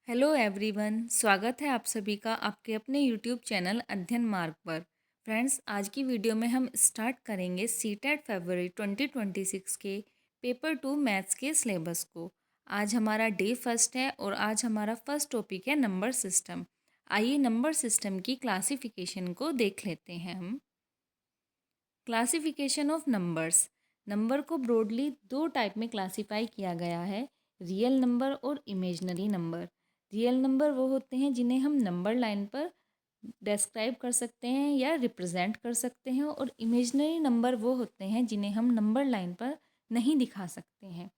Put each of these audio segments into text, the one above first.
Hello everyone, स्वागत है आप सभी का आपके अपने यूट्यूब चैनल अध्ययन मार्ग पर। फ्रेंड्स, आज की वीडियो में हम स्टार्ट करेंगे सीटेट फरवरी 2026 के पेपर 2 मैथ्स के सिलेबस को। आज हमारा डे फर्स्ट है और आज हमारा फर्स्ट टॉपिक है नंबर सिस्टम। आइए नंबर सिस्टम की क्लासिफिकेशन को देख लेते हैं हम। Classification of numbers. नंबर को ब्रॉडली दो टाइप में क्लासिफाई किया गया है, रियल नंबर और इमेजनरी नंबर। रियल नंबर वो होते हैं जिन्हें हम नंबर लाइन पर डिस्क्राइब कर सकते हैं या रिप्रेजेंट कर सकते हैं, और इमेजनरी नंबर वो होते हैं जिन्हें हम नंबर लाइन पर नहीं दिखा सकते हैं।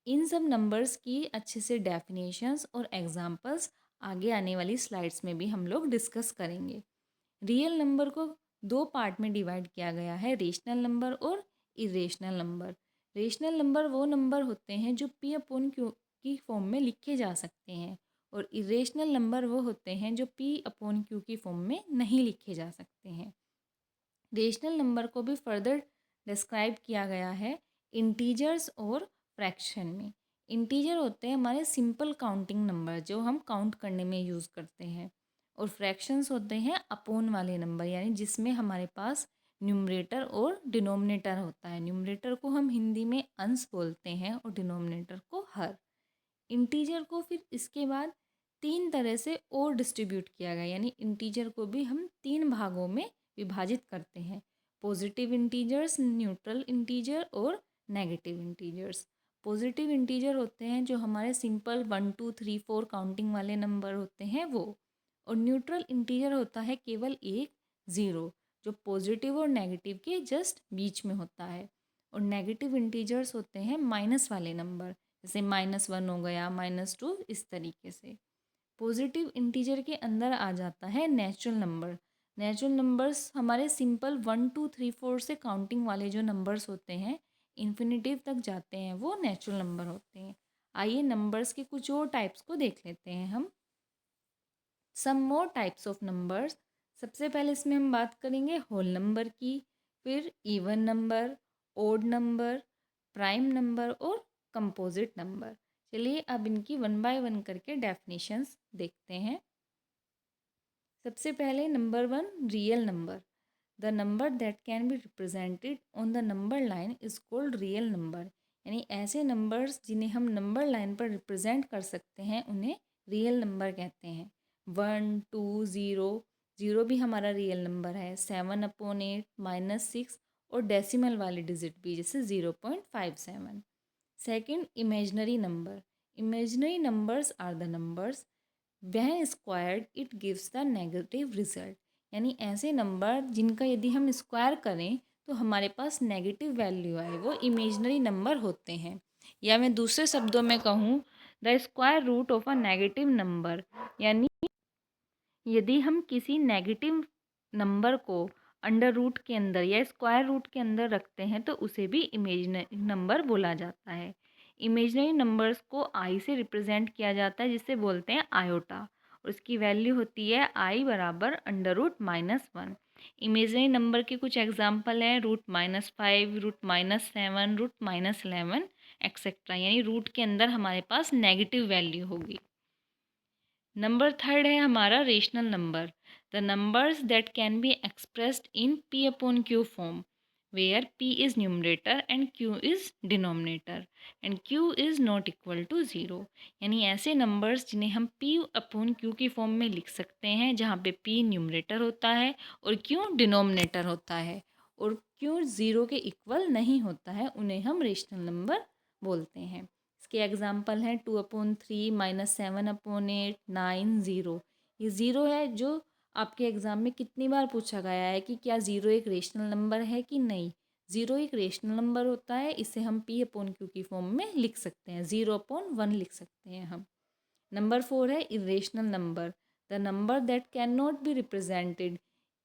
इन सब नंबर्स की अच्छे से डेफिनेशंस और एग्जांपल्स आगे आने वाली स्लाइड्स में भी हम लोग डिस्कस करेंगे। रियल नंबर को दो पार्ट में डिवाइड किया गया है, रेशनल नंबर और इरेशनल नंबर। रेशनल नंबर वो नंबर होते हैं जो पी अपॉन क्यू की फॉर्म में लिखे जा सकते हैं, और इरेशनल नंबर वो होते हैं जो पी अपॉन क्यू की फॉर्म में नहीं लिखे जा सकते हैं। रेशनल नंबर को भी फर्दर डिस्क्राइब किया गया है इंटीजर्स और फ्रैक्शन में। इंटीजर होते हैं हमारे सिंपल काउंटिंग नंबर जो हम काउंट करने में यूज़ करते हैं, और फ्रैक्शंस होते हैं अपोन वाले नंबर, यानी जिसमें हमारे पास न्यूमरेटर और डिनोमिनेटर होता है। न्यूमरेटर को हम हिंदी में अंश बोलते हैं और डिनोमिनेटर को हर। इंटीजर को फिर इसके बाद तीन तरह से और डिस्ट्रीब्यूट किया गया, यानी इंटीजर को भी हम तीन भागों में विभाजित करते हैं, पॉजिटिव इंटीजर्स, न्यूट्रल इंटीजर और नेगेटिव इंटीजर्स। पॉजिटिव इंटीजर होते हैं जो हमारे सिंपल 1 2 3 4 काउंटिंग वाले नंबर होते हैं वो, और न्यूट्रल इंटीजर होता है केवल एक ज़ीरो, जो पॉजिटिव और नेगेटिव के जस्ट बीच में होता है। और नेगेटिव इंटीजर्स होते हैं माइनस वाले नंबर, जैसे -1 हो गया, -2, इस तरीके से। पॉजिटिव इंटीजर के अंदर आ जाता है नेचुरल नंबर। नेचुरल नंबर्स हमारे सिंपल 1 2 3 4 से काउंटिंग वाले जो नंबर्स होते हैं, इन्फिनिटिव तक जाते हैं, वो नेचुरल नंबर होते हैं। आइए नंबर्स के कुछ और टाइप्स को देख लेते हैं हम। सम मोर टाइप्स ऑफ नंबर्स। सबसे पहले इसमें हम बात करेंगे होल नंबर की, फिर even number, odd number, prime number और कंपोजिट नंबर। चलिए अब इनकी वन बाय वन करके डेफिनेशंस देखते हैं। सबसे पहले number one, real number. The number that can be represented on the number line is called real number. यानी ऐसे नंबर्स जिन्हें हम नंबर लाइन पर रिप्रेजेंट कर सकते हैं उन्हें रियल नंबर कहते हैं। 1 2 0, ज़ीरो भी हमारा रियल नंबर है। 7/8, -6 और डेसिमल वाले डिजिट भी, जैसे 0.57। Second, imaginary number. Imaginary numbers are the numbers when squared it gives the negative result. यानी ऐसे नंबर जिनका यदि हम स्क्वायर करें तो हमारे पास नेगेटिव वैल्यू आए, वो इमेजनरी नंबर होते हैं। या मैं दूसरे शब्दों में कहूँ, the square root of a negative number, यानी यदि हम किसी नेगेटिव नंबर को अंडर रूट के अंदर या स्क्वायर रूट के अंदर रखते हैं तो उसे भी इमेजनरी नंबर बोला जाता है। इमेजनरी नंबर्स को आई से रिप्रेजेंट किया जाता है, जिसे बोलते हैं आयोटा, और उसकी वैल्यू होती है आई बराबर √-1। इमेजनरी नंबर के कुछ एग्जाम्पल हैं √-5, √-7, √-11 एक्सेट्रा, यानी रूट के अंदर हमारे पास नेगेटिव वैल्यू होगी। नंबर थर्ड है हमारा rational number. The numbers that can be expressed in P upon Q form, where P is numerator and Q is denominator and Q is not equal to zero. यानी ऐसे numbers जिन्हें हम P upon Q की form में लिख सकते हैं, जहाँ पे पी न्यूमरेटर होता है और क्यू डिनोमिनेटर होता है, और क्यू ज़ीरो के इक्वल नहीं होता है, उन्हें हम रेशनल नंबर बोलते हैं। इसके एग्जाम्पल हैं 2/3, -7/8, 9, 0। ये ज़ीरो है जो आपके एग्ज़ाम में कितनी बार पूछा गया है कि क्या ज़ीरो एक रेशनल नंबर है कि नहीं। ज़ीरो एक रेशनल नंबर होता है, इसे हम पी अपॉन क्यू की फॉर्म में लिख सकते हैं, 0/1 लिख सकते हैं हम। नंबर फोर है irrational number. The number that can not be represented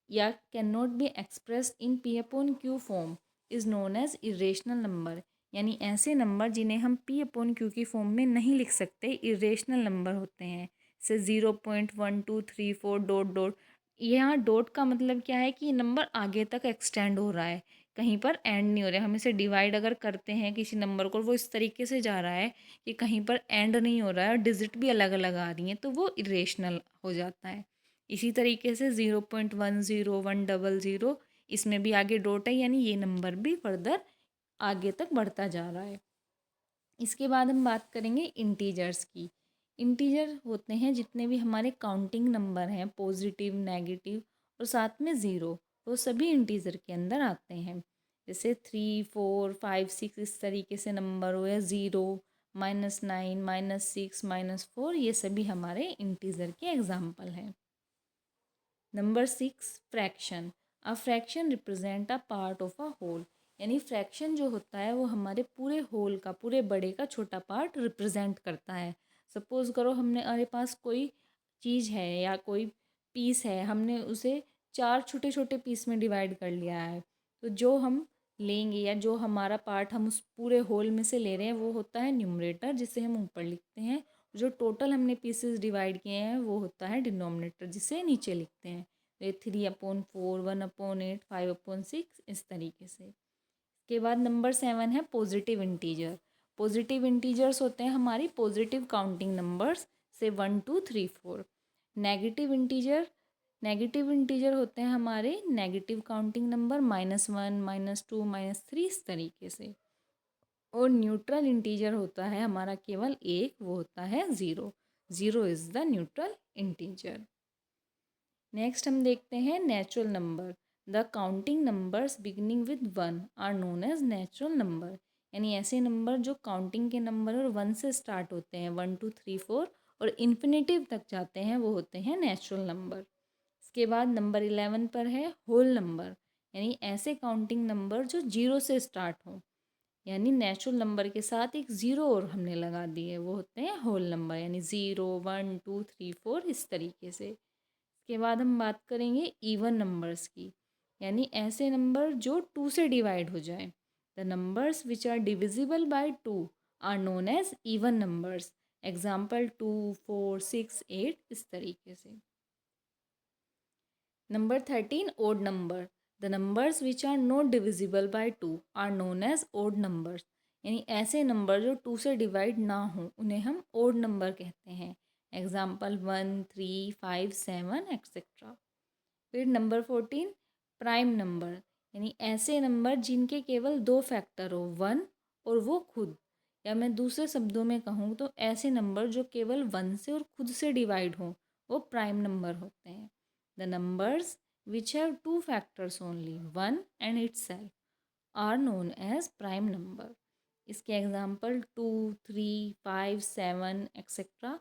या can not be expressed in P upon Q form is known as irrational number. यानी ऐसे नंबर जिन्हें हम पी अपॉन क्यू की फॉर्म में नहीं लिख सकते, इरेशनल नंबर होते हैं। जैसे 0.1234 ... यहाँ डॉट का मतलब क्या है कि ये नंबर आगे तक एक्सटेंड हो रहा है, कहीं पर एंड नहीं हो रहा है। हम इसे डिवाइड अगर करते हैं किसी नंबर को, वो इस तरीके से जा रहा है कि कहीं पर एंड नहीं हो रहा है और डिजिट भी अलग अलग आ रही हैं, तो वो इरेशनल हो जाता है। इसी तरीके से 0.10100 इसमें भी आगे डॉट है, यानी ये नंबर भी फर्दर आगे तक बढ़ता जा रहा है। इसके बाद हम बात करेंगे इंटीजर्स की। इंटीजर होते हैं जितने भी हमारे काउंटिंग नंबर हैं, पॉजिटिव, नेगेटिव और साथ में ज़ीरो, वो सभी इंटीजर के अंदर आते हैं। जैसे 3, 4, 5, 6 इस तरीके से नंबर हो, या ज़ीरो, -9, -6, -4, ये सभी हमारे इंटीजर के एग्जाम्पल हैं। Number 6, fraction. A fraction represent a part of a whole, यानी फ्रैक्शन जो होता है वो हमारे पूरे होल का, पूरे बड़े का छोटा पार्ट रिप्रेजेंट करता है। सपोज़ करो हमारे पास कोई चीज़ है या कोई पीस है, हमने उसे 4 छोटे छोटे पीस में डिवाइड कर लिया है, तो जो हम लेंगे या जो हमारा पार्ट हम उस पूरे होल में से ले रहे हैं वो होता है न्यूमरेटर, जिसे हम ऊपर लिखते हैं। जो टोटल हमने पीसेस डिवाइड किए हैं वो होता है डिनोमिनेटर, जिसे नीचे लिखते हैं। तो 3/4, 1/8, 5/6 इस तरीके से। इसके बाद नंबर 7 है पॉजिटिव इंटीजर। पॉजिटिव इंटीजर्स होते हैं हमारी पॉजिटिव काउंटिंग नंबर्स से 1, 2, 3, 4। नेगेटिव इंटीजर, नेगेटिव इंटीजर होते हैं हमारे नेगेटिव काउंटिंग नंबर -1, -2, -3 इस तरीके से। और न्यूट्रल इंटीजर होता है हमारा केवल एक, वो होता है zero. Zero is the neutral integer. Next हम देखते हैं natural number. The counting numbers beginning with 1 are known as natural number, यानी ऐसे नंबर जो काउंटिंग के नंबर और 1 से स्टार्ट होते हैं, 1, 2, 3, 4 और इन्फिनेटिव तक जाते हैं, वो होते हैं नेचुरल नंबर। इसके बाद नंबर 11 पर है होल नंबर, यानी ऐसे काउंटिंग नंबर जो जीरो से स्टार्ट हों, यानी नेचुरल नंबर के साथ एक ज़ीरो और हमने लगा दी है, वो होते हैं होल नंबर, यानी 0, 1, 2, 3, 4 इस तरीके से। इसके बाद हम बात करेंगे इवन नंबर्स की, यानी ऐसे नंबर जो 2 से डिवाइड हो जाए। The numbers which are divisible by 2 are known as even numbers. Example 2, 4, 6, 8 इस तरीके से। Number 13, odd number. The numbers which are not divisible by 2 are known as odd numbers, यानी ऐसे नंबर जो 2 से डिवाइड ना हो उन्हें हम ओड नंबर कहते हैं। Example 1, 3, 5, 7 etcetera. फिर नंबर 14, प्राइम नंबर, यानी ऐसे नंबर जिनके केवल 2 फैक्टर हो, 1 और वो खुद, या मैं दूसरे शब्दों में कहूँ तो ऐसे नंबर जो केवल 1 से और खुद से डिवाइड हों, वो प्राइम नंबर होते हैं। The numbers which have 2 factors only, 1 and itself are known as prime number. इसके एग्जाम्पल 2, 3, 5, 7 एक्सेट्रा।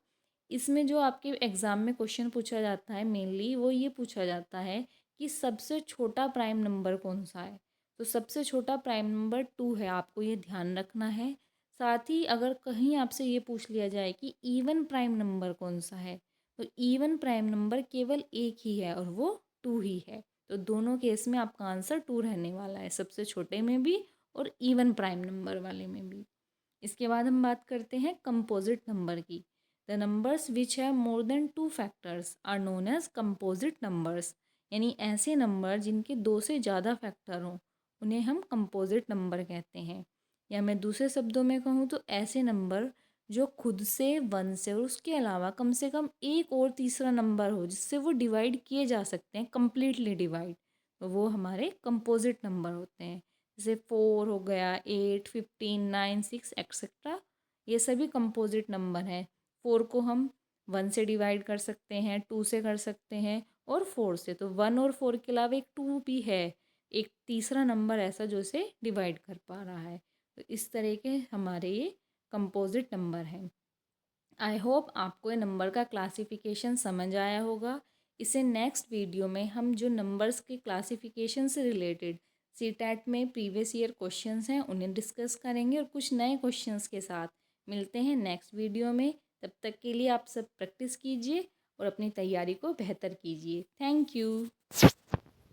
इसमें जो आपके एग्ज़ाम में क्वेश्चन पूछा जाता है मेनली, वो ये पूछा जाता है कि सबसे छोटा प्राइम नंबर कौन सा है। तो सबसे छोटा प्राइम नंबर 2 है, आपको ये ध्यान रखना है। साथ ही अगर कहीं आपसे ये पूछ लिया जाए कि इवन प्राइम नंबर कौन सा है, तो इवन प्राइम नंबर केवल एक ही है और वो 2 ही है। तो दोनों केस में आपका आंसर 2 रहने वाला है, सबसे छोटे में भी और इवन प्राइम नंबर वाले में भी। इसके बाद हम बात करते हैं कंपोजिट नंबर की। The numbers which have more than 2 factors are known as composite numbers, यानी ऐसे नंबर जिनके 2 से ज़्यादा फैक्टर हों उन्हें हम कंपोजिट नंबर कहते हैं। या मैं दूसरे शब्दों में कहूँ तो ऐसे नंबर जो खुद से, 1 से और उसके अलावा कम से कम एक और तीसरा नंबर हो जिससे वो डिवाइड किए जा सकते हैं, कम्प्लीटली डिवाइड, तो वो हमारे कंपोजिट नंबर होते हैं। जैसे 4 हो गया, 8, 15, 9, 6 एक्सेट्रा, ये सभी कंपोजिट नंबर हैं। 4 को हम 1 से डिवाइड कर सकते हैं, 2 से कर सकते हैं और 4 से। तो 1 और 4 के अलावा एक 2 भी है, एक तीसरा नंबर ऐसा जो इसे डिवाइड कर पा रहा है। तो इस तरह के हमारे ये कंपोजिट नंबर हैं। आई होप आपको ये नंबर का क्लासिफिकेशन समझ आया होगा। इसे नेक्स्ट वीडियो में हम जो नंबर्स के क्लासिफिकेशन से रिलेटेड सीटेट में प्रीवियस ईयर क्वेश्चंस हैं उन्हें डिस्कस करेंगे और कुछ नए क्वेश्चंस के साथ मिलते हैं नेक्स्ट वीडियो में। तब तक के लिए आप सब प्रैक्टिस कीजिए और अपनी तैयारी को बेहतर कीजिए। Thank you.